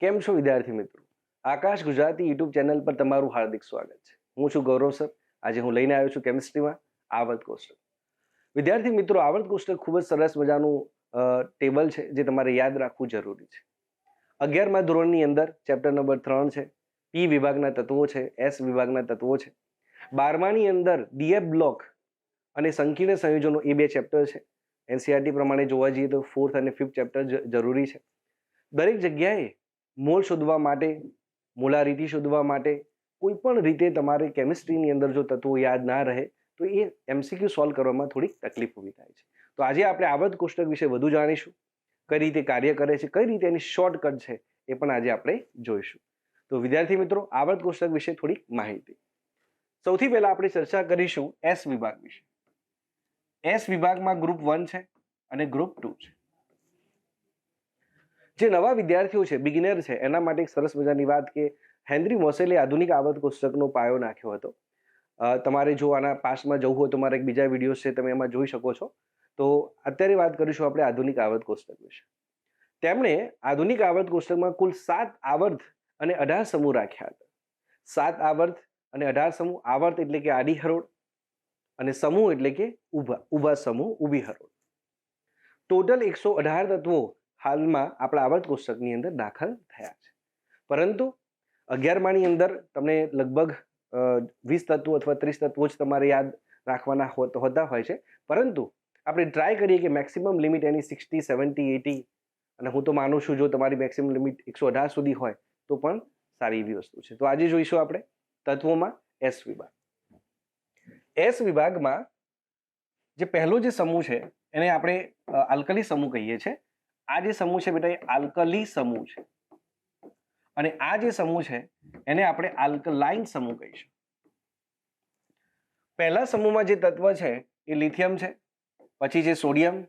કેમ છો વિદ્યાર્થી મિત્રો? આકાશ ગુજરાતી યુટ્યુબ ચેનલ પર તમારું હાર્દિક સ્વાગત છે. હું છું ગૌરવ સર. આજે હું લઈને આવ્યો છું કેમિસ્ટ્રીમાં આવર્ત કોષ્ટક. વિદ્યાર્થી મિત્રો, આવર્ત કોષ્ટક ખૂબ જ સરસ મજાનું ટેબલ છે જે તમારે યાદ રાખવું જરૂરી છે. 11મા ધોરણની અંદર ચેપ્ટર નંબર 3 છે, પી વિભાગના તત્વો છે, એસ વિભાગના તત્વો છે. 12માની અંદર ડીએફ બ્લોક અને સંકીર્ણ સંયોજનો એ બે ચેપ્ટર છે. એનસીઆરટી પ્રમાણે જોવા જઈએ તો 4th અને 5th ચેપ્ટર જરૂરી છે. દરેક જગ્યાએ મોલ શોધવા માટે, મોલારિટી શોધવા માટે કોઈ પણ રીતે તમારે કેમિસ્ટ્રીની અંદર જો તત્વો યાદ ના રહે તો એ એમસીક્યુ સોલ્વ કરવામાં થોડીક તકલીફ ઊભી થાય છે. તો આજે આપણે આવર્ત કોષ્ટક વિશે વધુ જાણીશું, કઈ રીતે કાર્ય કરે છે, કઈ રીતે એની શોર્ટકટ છે એ પણ આજે આપણે જોઈશું. તો વિદ્યાર્થી મિત્રો, આવર્ત કોષ્ટક વિશે થોડીક માહિતી. સૌથી પહેલા આપણે ચર્ચા કરીશું એસ વિભાગ વિશે. એસ વિભાગમાં ગ્રુપ 1 છે અને ગ્રુપ 2 છે. જે નવા વિદ્યાર્થીઓ છે, બિગિનર છે, એના માટે એક સરસ મજાની વાત કે હેનરી મોસેલે આધુનિક આવર્ત કોષ્ટકનો પાયો નાખ્યો હતો. તમારે જો આના પાસ્ટમાં જવું હોય તો મારા એક બીજા વિડીયોઝ છે, તમે એમાં જોઈ શકો છો. તો અત્યારે વાત કરીશું આપણે આધુનિક આવર્ત કોષ્ટક વિશે. તેમણે આધુનિક આવર્ત કોષ્ટકમાં કુલ 7 આવર્ત અને 18 સમૂહ રાખ્યા હતા. 7 આવર્ત અને 18 સમૂહ. આવર્ત એટલે કે આડી હરોળ અને સમૂહ એટલે કે ઊભા સમૂહ, ઊભી હરોળ. ટોટલ 118 તત્વો હાલમાં આપણા આવર્ત કોષ્ટકની અંદર દાખલ થયા છે. પરંતુ 11માની અંદર તમને લગભગ 20 તત્વો અથવા 30 તત્વો જ તમારે યાદ રાખવાના હોતા હોય છે. પરંતુ આપણે ટ્રાય કરીએ કે મેક્સિમમ લિમિટ એની 60, 70, 80, અને હું તો માનું છું જો તમારી મેક્સિમમ લિમિટ 118 સુધી હોય તો પણ સારી એવી વસ્તુ છે. તો આજે જોઈશું આપણે તત્વોમાં એસ વિભાગ. એસ વિભાગમાં જે પહેલો જે સમૂહ છે એને આપણે આલ્કલી સમૂહ કહીએ છીએ. આ જે સમૂહ છે બેટા, એ આલ્કલી સમૂહ છે. અને આ જે સમૂહ છે એને આપણે આલ્કલાઇન સમૂહ કહીશું. પહેલા સમૂહમાં જે તત્વ છે એ લિથિયમ છે, પછી છે સોડિયમ,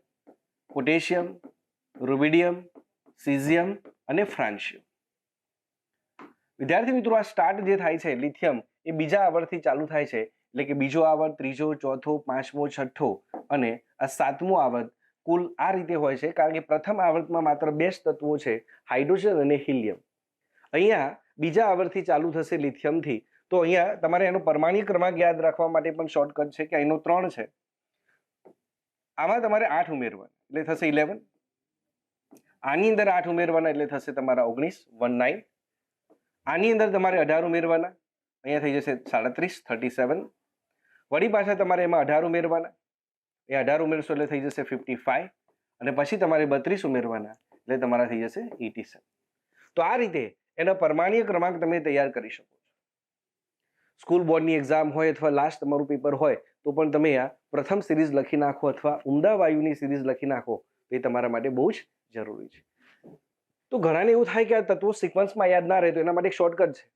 પોટેશિયમ, રૂબિડિયમ, સીઝિયમ અને ફ્રાન્સિયમ. વિદ્યાર્થી મિત્રો, આ સ્ટાર્ટ જે થાય છે લિથિયમ, એ બીજા આવર્તથી ચાલુ થાય છે. એટલે કે બીજો આવર્ત, ત્રીજો, ચોથો, પાંચમો, છઠ્ઠો અને આ 7મો આવર્ત કુલ આ રીતે હોય છે. કારણ કે પ્રથમ આવર્તમાં માત્ર 2 જ તત્વો છે, હાઇડ્રોજન અને હિલિયમ. અહીંયા બીજા આવર્તથી ચાલુ થશે લિથિયમથી. તો અહીંયા તમારે એનો પરમાણ્વીય ક્રમાંક યાદ રાખવા માટે પણ શોર્ટકટ છે કે અહીંનો 3 છે, આમાં તમારે 8 ઉમેરવાના એટલે થશે 11. આની અંદર 8 ઉમેરવાના એટલે થશે તમારા 19. આની અંદર તમારે 18 ઉમેરવાના, અહીંયા થઈ જશે 37, 37. વળી પાછા તમારે એમાં 18 ઉમેરવાના, એ 18 ઉમેરશો એટલે થઈ જશે 55. અને પછી તમારે 32 ઉમેરવાના એટલે તમારા થઈ જશે 87. તો આ રીતે એનો પરમાણ્વીય ક્રમાંક તમે તૈયાર કરી શકો છો. સ્કૂલ બોર્ડની એક્ઝામ હોય અથવા લાસ્ટ તમારું પેપર હોય તો પણ તમે આ પ્રથમ સિરીઝ લખી નાખો અથવા ઉમદા વાયુની સિરીઝ લખી નાખો તો એ તમારા માટે બહુ જ જરૂરી છે. તો ઘણાને એવું થાય કે આ તત્વો સિક્વન્સમાં યાદ ના રહે, તો એના માટે એક શોર્ટકટ છે.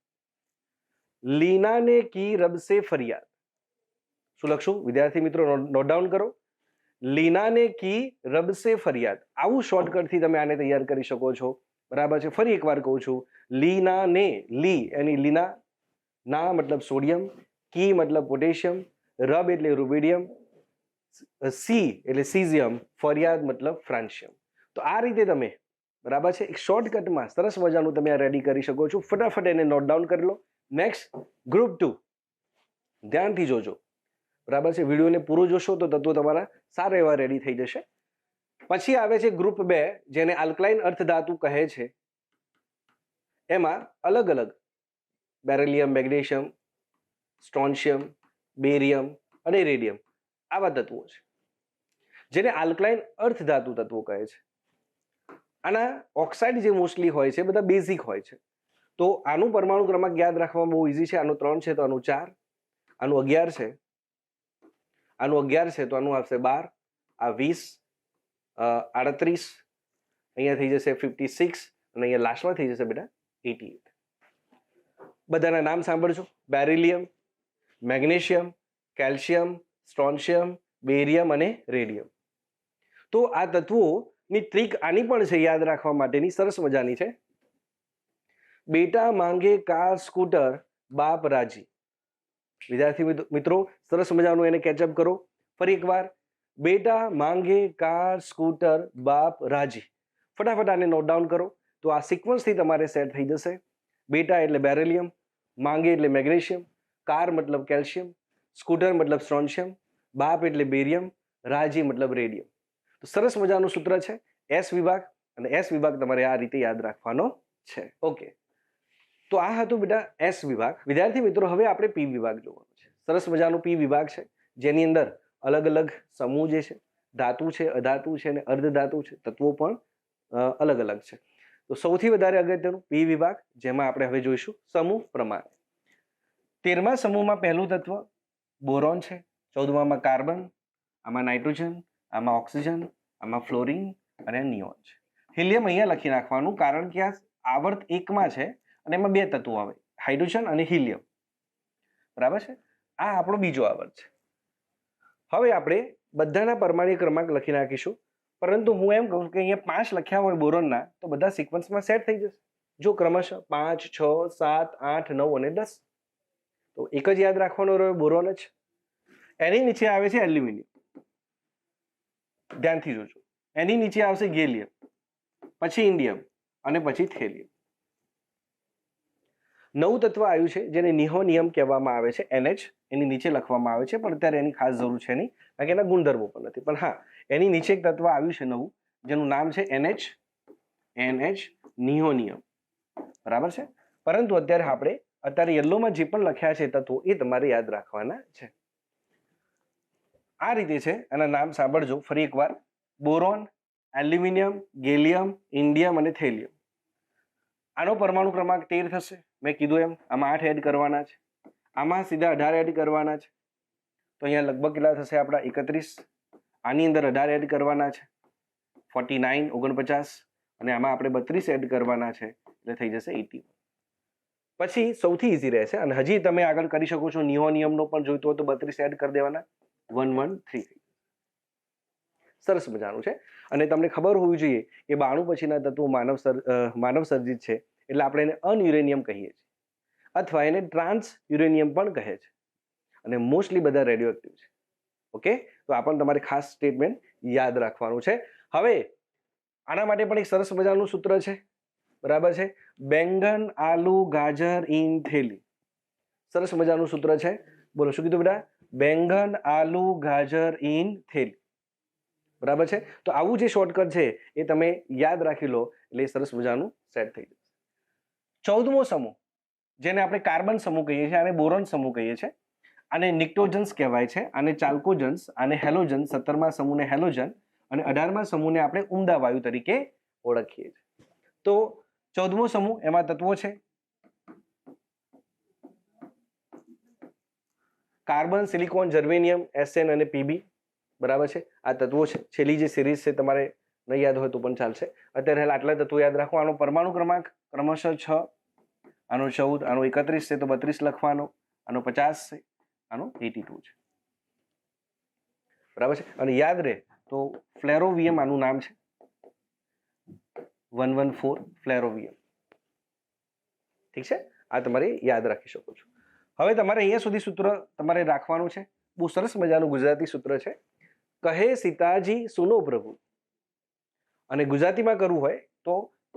લીનાને કી રબસે ફરિયાદ. શું લખશું વિદ્યાર્થી મિત્રો? નોટ ડાઉન કરો. લીનાને કી રબસે ફરિયાદ. આવું શોર્ટકટથી તમે આને તૈયાર કરી શકો છો. બરાબર છે? ફરી એકવાર કહું છું. લીનાને, લી એની લીના, ના મતલબ સોડિયમ, કી મતલબ પોટેશિયમ, રબ એટલે રૂબિડિયમ, સી એટલે સીઝિયમ, ફરિયાદ મતલબ ફ્રાન્સિયમ. તો આ રીતે તમે, બરાબર છે, એક શોર્ટકટમાં સરસ મજાનું તમે આ રેડી કરી શકો છો. ફટાફટ એને નોટ ડાઉન કરી લો. નેક્સ્ટ ગ્રુપ 2, ધ્યાનથી જોજો. બરાબર છે? વિડીયોને પૂરો જોશો તો તત્વો તમારા સારા એવા રેડી થઈ જશે. પછી આવે છે ગ્રુપ 2, જેને આલ્કલાઇન અર્ધધાતુ કહે છે. એમાં અલગ અલગ બેરિલિયમ, મેગ્નેશિયમ, સ્ટ્રોન્શિયમ, બેરિયમ અને રેડિયમ આવા તત્વો છે જેને આલ્કલાઇન અર્ધધાતુ તત્વો કહે છે. આના ઓક્સાઇડ જે મોસ્ટલી હોય છે બધા બેઝિક હોય છે. તો આનું પરમાણુ ક્રમાંક યાદ રાખવામાં બહુ ઇઝી છે. આનું 3 છે તો આનું 4, આનું 11 છે, આનું 11 છે તો આનું આવશે 12, આ 20, 38, અહીંયા થઈ જશે 56 અને અહીંયા લાસ્ટમાં થઈ જશે બેટા 88. બધાના નામ સાંભળજો. બેરિલિયમ, મેગ્નેશિયમ, કેલ્શિયમ, સ્ટ્રોન્શિયમ, બેરિયમ અને રેડિયમ. તો આ તત્વોની ટ્રીક આની પણ છે યાદ રાખવા માટેની, સરસ મજાની છે. બેટા માંગે કાર સ્કૂટર, બાપ રાજી. વિદ્યાર્થી મિત્રો, સરસ મજાનું એને કેચઅપ કરો. ફરી એકવાર. બેટા માંગે કાર સ્કૂટર, બાપ રાજી. ફટાફટ આને નોટ ડાઉન કરો. તો આ સિક્વન્સથી તમારે સેટ થઈ જશે. બેટા એટલે બેરેલિયમ, માંગે એટલે મેગ્નેશિયમ, કાર મતલબ કેલ્શિયમ, સ્કૂટર મતલબ સ્ટ્રોન્શિયમ, બાપ એટલે બેરિયમ, રાજી મતલબ રેડિયમ. તો સરસ મજાનું સૂત્ર છે એસ વિભાગ, અને એસ વિભાગ તમારે આ રીતે યાદ રાખવાનો છે. ઓકે, તો આ હતું બેટા એસ વિભાગ. વિદ્યાર્થી મિત્રો, હવે આપણે પી વિભાગ જોવાનો છે. સરસ મજાનું પી વિભાગ છે, જેની અંદર અલગ અલગ સમૂહ જે છે, ધાતુ છે, અધાતુ છે અને અર્ધધાતુ છે, તત્વો પણ અલગ અલગ છે. તો સૌથી વધારે અગત્યનું પી વિભાગ, જેમાં આપણે હવે જોઈશું સમૂહ પ્રમાણે. 13મા સમૂહમાં પહેલું તત્વ બોરોન છે, 14મામાં કાર્બન, આમાં નાઇટ્રોજન, આમાં ઓક્સિજન, આમાં ફ્લોરિન અને નિયોન છે. હિલિયમ અહીંયા લખી નાખવાનું, કારણ કે આ આવર્ત 1માં છે અને એમાં 2 તત્વો આવે, હાઇડ્રોજન અને હિલિયમ. બરાબર છે? આ આપણો બીજો આવર્ત છે. હવે આપણે બધાના પરમાણુ ક્રમાંક લખી નાખીશું, પરંતુ હું એમ કહું કે અહીંયા 5 લખ્યા હોય બોરોનના, તો બધા સિક્વન્સમાં સેટ થઈ જશે. જો ક્રમશઃ 5, 6, 7, 8, 9 અને 10. તો એક જ યાદ રાખવાનો રહ્યો, બોરોન જ. એની નીચે આવે છે એલ્યુમિનિયમ, ધ્યાનથી જોજો. એની નીચે આવશે ગેલિયમ, પછી ઇન્ડિયમ અને પછી થેલિયમ. નવું તત્વ આવ્યું છે જેને નિહોનિયમ કહેવામાં આવે છે, NH. એની નીચે લખવામાં આવે છે, પણ અત્યારે એની ખાસ જરૂર છે નહીં, કારણ કે એના ગુણધર્મો પણ નથી. પણ હા, એની નીચે એક તત્વ આવ્યું છે નવું, જેનું નામ છે NH, નિહોનિયમ. બરાબર છે? પરંતુ અત્યારે યલોમાં જે પણ લખ્યા છે તત્વો, એ તમારે યાદ રાખવાના છે. આ રીતે છે, એના નામ સાંભળજો ફરી એકવાર: બોરોન, એલ્યુમિનિયમ, ગેલિયમ, ઇન્ડિયમ અને થેલિયમ. આનો પરમાણુ ક્રમાંક 13 થશે. મેં કીધું એમ, આમાં 8 એડ કરવાના છે, આમાં સીધા 18 એડ કરવાના છે. તો અહીંયા લગભગ કેટલા થશે આપણા? 31. આની અંદર 18 એડ કરવાના છે, 49, 49, અને આમાં આપણે 32 એડ કરવાના છે, એટલે થઈ જશે 81. પછી સૌથી ઈઝી રહેશે, અને હજી તમે આગળ કરી શકો છો. નિહોનિયમનો પણ જોઈતો હોય તો 32 એડ કરી દેવાના, 113. સરસ મજાનું છે. અને તમને ખબર હોવી જોઈએ કે 92 પછીના તત્વો માનવ સર્જિત છે, એટલે આપણે એને અનયુરેનિયમ કહીએ છીએ, અથવા એને ટ્રાન્સ યુરેનિયમ પણ કહે છે, અને મોસ્ટલી બધા રેડિયો એક્ટિવ છે. ઓકે, તો આ પણ તમારે ખાસ સ્ટેટમેન્ટ યાદ રાખવાનું છે. હવે આના માટે પણ એક સરસ મજાનું સૂત્ર છે. બરાબર છે? બેંગન, આલુ, ગાજર ઇન થેલી. સરસ મજાનું સૂત્ર છે. બોલો, શું કીધું બેટા? બેંગન, આલુ, ગાજર ઇન થેલી. બરાબર છે? તો આવું જે શોર્ટકટ છે એ તમે યાદ રાખી લો, એટલે સરસ મજાનું સેટ થઈ જશે. 14મો સમૂહ, જેને આપણે કાર્બન સમૂહ કહીએ છીએ, આને બોરોન સમૂહ કહીએ છીએ, આને નિક્ટોજન્સ કહેવાય છે, આને ચાલ્કોજન્સ, આને હેલોજન. 17મા સમૂહને હેલોજન અને 18મા સમૂહને આપણે ઉમદા વાયુ તરીકે ઓળખીએ છીએ. તો 14મો સમૂહ, એમાં તત્વો છે કાર્બન, સિલિકોન, જર્મેનિયમ, SN અને PB. બરાબર છે? આ તત્વો છે. છેલ્લી જે સિરીઝ છે, તમારે નહીં યાદ હોય તો પણ ચાલશે. અત્યારે આટલા તત્વો યાદ રાખો. આનો પરમાણુ ક્રમાંક ક્રમશઃ 6, આનો 14, આનો 31 છે તો 32 લખવાનો, આનો 50 છે, આનો 82 છે. બરાબર છે? અને યાદ રહે તો ફ્લેરોવિયમ આનું નામ છે, 114 ફ્લેરોવિયમ. ઠીક છે? આ તમારે યાદ રાખી શકો છો. હવે તમારે અહીંયા સુધી સૂત્ર તમારે રાખવાનું છે. બહુ સરસ મજાનું ગુજરાતી સૂત્ર છે. કહે સીતાજી સુનો પ્રભુ, અને ગુજરાતીમાં કરવું હોય તો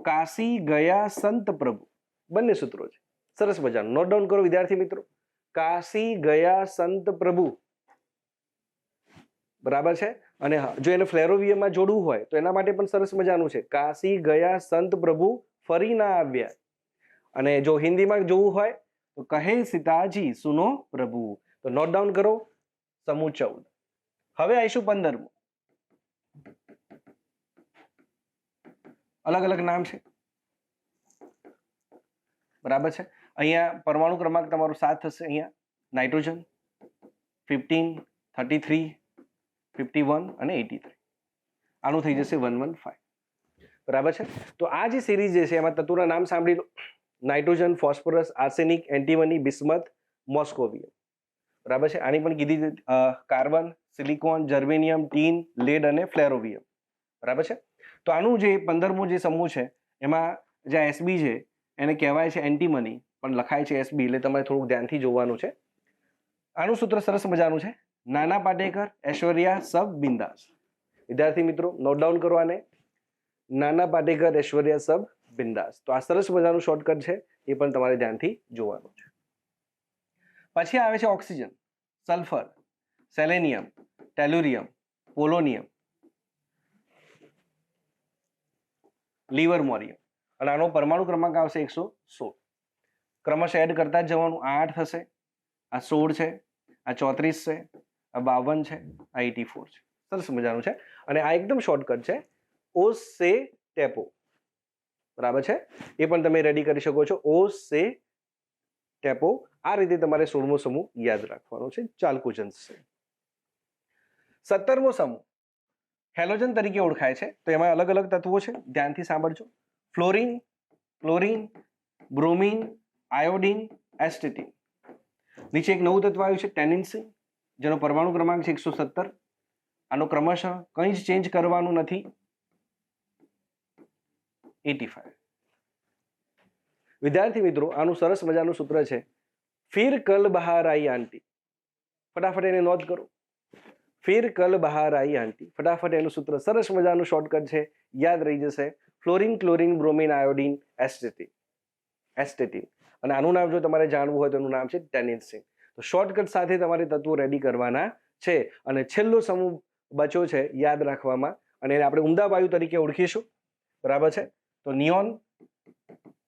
કાશી ગયા સંત પ્રભુ. બંને સૂત્રો છે. સરસ મજાનું નોટ ડાઉન કરો વિદ્યાર્થી મિત્રો. કાશી ગયા સંત પ્રભુ. બરાબર છે? અને જો એને ફ્લેરોવિયમમાં જોડવું હોય તો એના માટે પણ સરસ મજાનું છે. કાશી ગયા સંત પ્રભુ ફરી ના આવ્યા. અને જો હિન્દીમાં જોવું હોય તો કહે સીતાજી સુનો પ્રભુ. તો નોટ ડાઉન કરો. સમૂહ 14. હવે આવીશું 15મો. અલગ અલગ નામ છે. બરાબર છે? અહીંયા પરમાણુ ક્રમાંક તમારો 7 થશે. અહીંયા નાઇટ્રોજન 15, 33, 51 અને 83. આનું થઈ જશે 115. બરાબર છે? તો આ જે સિરીઝ જે છે એમાં તત્વોના નામ સાંભળી લો. Nitrogen, phosphorus, arsenic, antimony, bismuth, moscovium. બરાબર છે? આની પણ કીધી carbon, silicon, germanium, tin, lead અને ફ્લેરોવિયમ. બરાબર છે? તો આનું જે 15મો જે સમૂહ છે, એમાં જે SB છે એને કહેવાય છે એન્ટીમની, પણ લખાય છે SB, એટલે તમારે થોડુંક ધ્યાનથી જોવાનું છે. આનું સૂત્ર સરસ મજાનું છે. નાના પાટેકર, ઐશ્વર્યા, સબ, બિંદાસ. વિદ્યાર્થી મિત્રો નોટ ડાઉન કરો આને. નાના પાટેકર, ઐશ્વર્યા, સબ, બિંદાસ. તો આ સરસ મજાનું શોર્ટકટ છે, એ પણ તમારે ધ્યાનથી જોવાનું છે. પછી આવે છે ઓક્સિજન, સલ્ફર, સેલેનિયમ, ટેલ્યુરિયમ, પોલોનિયમ, લિવરમોરિયમ, અને આનો પરમાણુ ક્રમાંક આવશે 116. ક્રમશ એડ કરતા જ જવાનું. આ 8 થશે, આ 16 છે, આ 34 છે, આ 52 છે, આ 84 છે. સરસ મજાનું છે. અને આ એકદમ શોર્ટકટ છે, ઓ સે ટેપો. બરાબર છે, એ પણ તમે રેડી કરી શકો છો. ઓ સે ટેપો. આ રીતે તમારે 16મો સમૂહ યાદ રાખવાનો છે. ચાલ્કોજન્સ છે. 17મો સમૂહ હેલોજન તરીકે ઓળખાય છે. તો એમાં અલગ અલગ તત્વો છે, ધ્યાનથી સાંભળજો. Fluorine, chlorine, bromine, iodine, astatine. નીચે એક નવું તત્વ આવ્યું છે ટેનિન્સિન, જેનો પરમાણુ ક્રમાંક છે 117. આનો ક્રમશઃ કંઈ જ ચેન્જ કરવાનું નથી. 85. વિદ્યાર્થી મિત્રો, આનું સરસ મજાનું સૂત્ર છે, ફિર કલ બહાર આઈ આંટી. ફટાફટ એને નોંધ કરો. ફિર કલ બહાર આઈ આંટી. ફટાફટ એનું સૂત્ર સરસ મજાનું શોર્ટકટ છે, યાદ રહી જશે. Fluorine, chlorine, bromine, iodine, astatine. Astatine. અને આનું નામ જો તમારે જાણવું હોય તો એનું નામ છે ટેનિન્સિન. તો શોર્ટકટ સાથે તમારે તત્વો રેડી કરવાના છે. અને છેલ્લો સમૂહ બચ્યો છે યાદ રાખવામાં, અને એને આપણે ઉમદા વાયુ તરીકે ઓળખીશું. બરાબર છે. તો neon,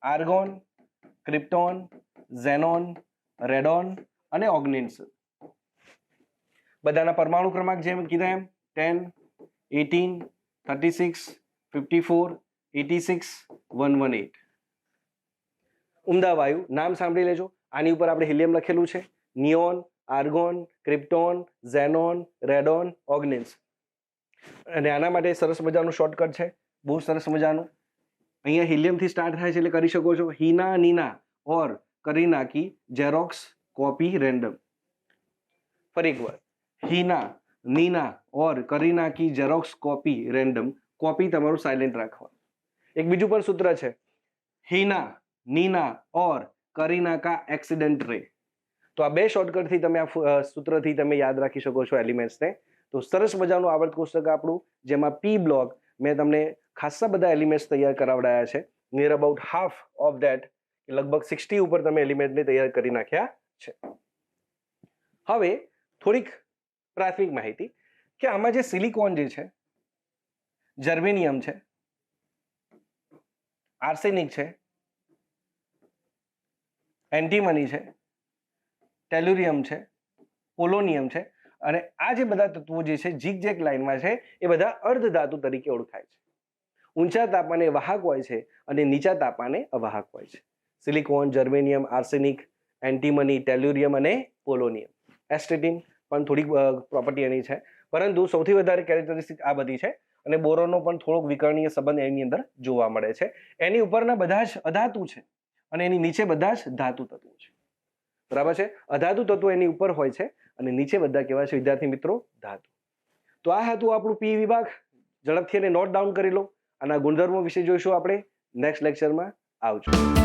argon, krypton, xenon, radon અને ઓગ્નિન્સ. બધાના પરમાણુ ક્રમાંક જેમ કીધા એમ 10, 18, 36, 54, 86, 118. ઉમદા વાયુ નામ સાંભળી લેજો. આની ઉપર આપણે હિલિયમ લખેલું છે. Neon, argon, krypton, xenon, radon, oganesson. અને આના માટે સરસ મજાનું શોર્ટકટ છે, બહુ સરસ મજાનું. અહીંયા હિલિયમથી સ્ટાર્ટ થાય છે એટલે કરી શકો છો. હીના, નીના ઓર કરીના કી ઝેરોક્સ કોપી રેન્ડમ. ફરી એકવાર, હીના, નીના ઓર કરીના કી ઝેરોક્સ કોપી રેન્ડમ. કોપી તમારું સાયલેન્ટ રાખવાનું. એક બીજું પણ સૂત્ર છે, હીના, નીના ઓર કરીના કા એક્સિડન્ટ રે. તો આ બે શોર્ટકટથી તમે આ સૂત્રથી તમે યાદ રાખી શકો છો એલિમેન્ટ્સને. તો સરસ મજાનું આવર્ત કોષ્ટક આપણું, જેમાં પી બ્લોક મેં તમને ખાસા બધા એલિમેન્ટ્સ તૈયાર કરાવડાયા છે. Near about half of that, લગભગ 60 ઉપર તમે એલિમેન્ટને તૈયાર કરી નાખ્યા છે. હવે થોડીક પ્રાથમિક માહિતી કે આમાં જે સિલિકોન જે છે, જર્મેનિયમ છે, આર્સેનિક છે, એન્ટીમની છે, ટેલ્યુરિયમ છે, પોલોનિયમ છે, અને આ જે બધા તત્વો જે છે ઝિગઝેગ લાઇનમાં છે, એ બધા અર્ધધાતુ તરીકે ઓળખાય છે. ઊંચા તાપમાને વાહક હોય છે અને નીચા તાપમાને અવાહક હોય છે. સિલિકોન, જર્મેનિયમ, આર્સેનિક, એન્ટીમની, ટેલ્યુરિયમ અને પોલોનિયમ. એસ્ટેટિન પણ થોડીક પ્રોપર્ટી એની છે, પરંતુ સૌથી વધારે કેરેક્ટરિસ્ટિક આ બધી છે. અને બોરોનનો પણ થોડોક વિકર્ણીય સંબંધ એની અંદર જોવા મળે છે. એની ઉપરના બધા જ અધાતુ છે અને એની નીચે બધા જ ધાતુ તત્વો છે. બરાબર છે. અધાતુ તત્વો એની ઉપર હોય છે અને નીચે બધા કેવા છે વિદ્યાર્થી મિત્રો? ધાતુ. તો આ હતું આપણું પી વિભાગ. ઝડપથી એને નોટ ડાઉન કરી લો. આના ગુણધર્મો વિશે જોઈશું આપણે નેક્સ્ટ લેક્ચરમાં. આવજો.